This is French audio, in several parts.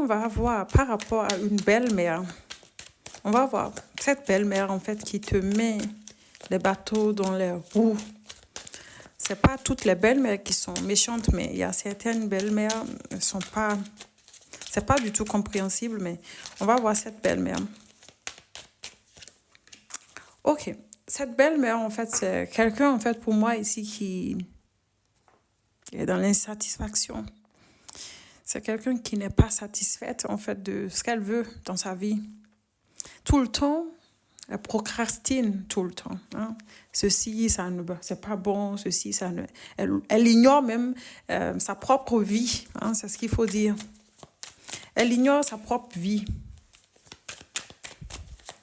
on va voir par rapport à une belle-mère. On va voir cette belle-mère, en fait, qui te met les bateaux dans les roues. C'est pas toutes les belles-mères qui sont méchantes, mais il y a certaines belles-mères, elles sont pas... C'est pas du tout compréhensible, mais on va voir cette belle-mère. Ok, cette belle-mère, en fait, c'est quelqu'un, en fait, pour moi, ici, qui est dans l'insatisfaction. C'est quelqu'un qui n'est pas satisfaite, en fait, de ce qu'elle veut dans sa vie. Tout le temps, elle procrastine tout le temps. Hein. Ceci, ça ne, c'est pas bon. Ceci, ça ne... Elle ignore même sa propre vie. Hein, c'est ce qu'il faut dire. Elle ignore sa propre vie.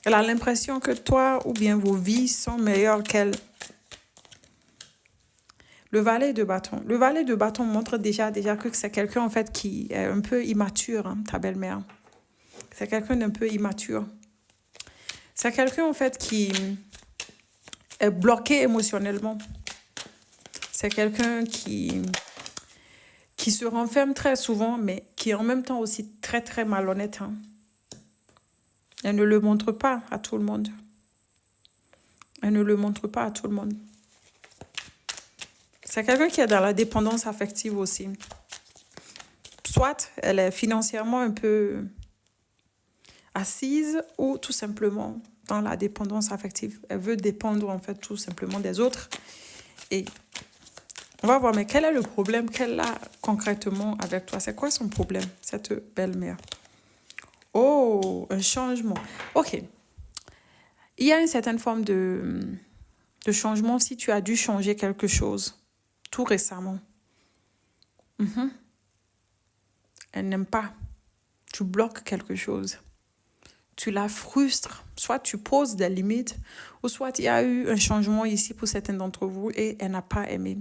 Elle a l'impression que toi ou bien vos vies sont meilleures qu'elle. Le valet de bâton. Le valet de bâton montre déjà que c'est quelqu'un en fait qui est un peu immature, hein, ta belle-mère. C'est quelqu'un d'un peu immature. C'est quelqu'un en fait qui est bloqué émotionnellement. C'est quelqu'un qui se renferme très souvent, mais qui est en même temps aussi très très malhonnête. Hein. Elle ne le montre pas à tout le monde. Elle ne le montre pas à tout le monde. C'est quelqu'un qui est dans la dépendance affective aussi. Soit elle est financièrement un peu assise ou tout simplement dans la dépendance affective. Elle veut dépendre en fait tout simplement des autres. Et on va voir, mais quel est le problème qu'elle a concrètement avec toi? C'est quoi son problème, cette belle-mère? Oh, un changement. Ok. Il y a une certaine forme de changement si tu as dû changer quelque chose tout récemment. Elle n'aime pas. Tu bloques quelque chose. Tu la frustres. Soit tu poses des limites, ou soit il y a eu un changement ici pour certains d'entre vous et elle n'a pas aimé.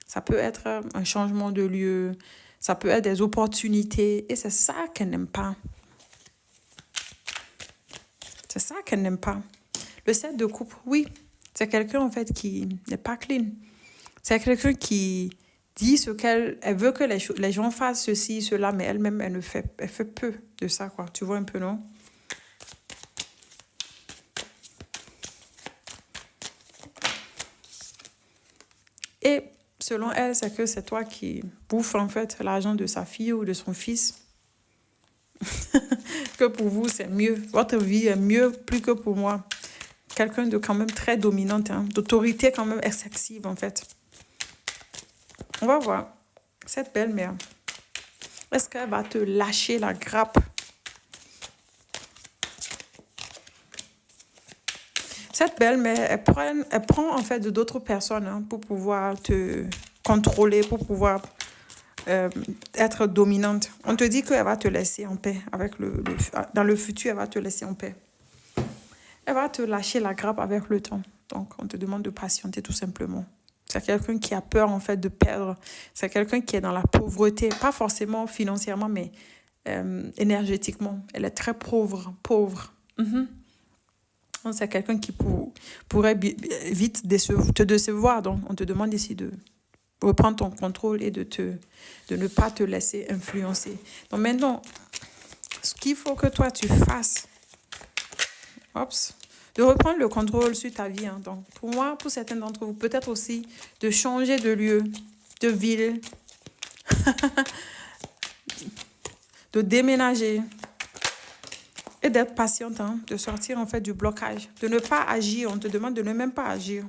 Ça peut être un changement de lieu, ça peut être des opportunités et c'est ça qu'elle n'aime pas. C'est ça qu'elle n'aime pas. Le 7 de coupe, oui, c'est quelqu'un en fait qui n'est pas clean. C'est quelqu'un qui dit ce qu'elle veut que les gens fassent ceci, cela, mais elle-même, elle fait peu de ça, quoi. Tu vois un peu, non? Et selon elle, c'est que c'est toi qui bouffes en fait l'argent de sa fille ou de son fils. Que pour vous, c'est mieux. Votre vie est mieux plus que pour moi. Quelqu'un de quand même très dominante, hein, d'autorité quand même excessive en fait. On va voir. Cette belle-mère, est-ce qu'elle va te lâcher la grappe? Cette belle-mère, elle prend en fait d'autres personnes hein, pour pouvoir te contrôler, pour pouvoir être dominante. On te dit qu'elle va te laisser en paix. Dans le futur, elle va te laisser en paix. Elle va te lâcher la grappe avec le temps. Donc, on te demande de patienter tout simplement. C'est quelqu'un qui a peur en fait de perdre. C'est quelqu'un qui est dans la pauvreté. Pas forcément financièrement, mais énergétiquement. Elle est très pauvre. C'est quelqu'un qui pourrait vite te décevoir. Donc, on te demande ici de reprendre ton contrôle et de ne pas te laisser influencer. Donc, maintenant, ce qu'il faut que toi, tu fasses, de reprendre le contrôle sur ta vie. Hein. Donc, pour moi, pour certains d'entre vous, peut-être aussi de changer de lieu, de ville, de déménager. Et d'être patiente, hein, de sortir en fait du blocage, de ne pas agir. On te demande de ne même pas agir.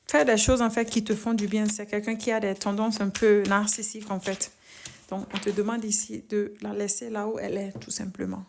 Faire des choses en fait qui te font du bien. C'est quelqu'un qui a des tendances un peu narcissiques en fait. Donc on te demande ici de la laisser là où elle est tout simplement.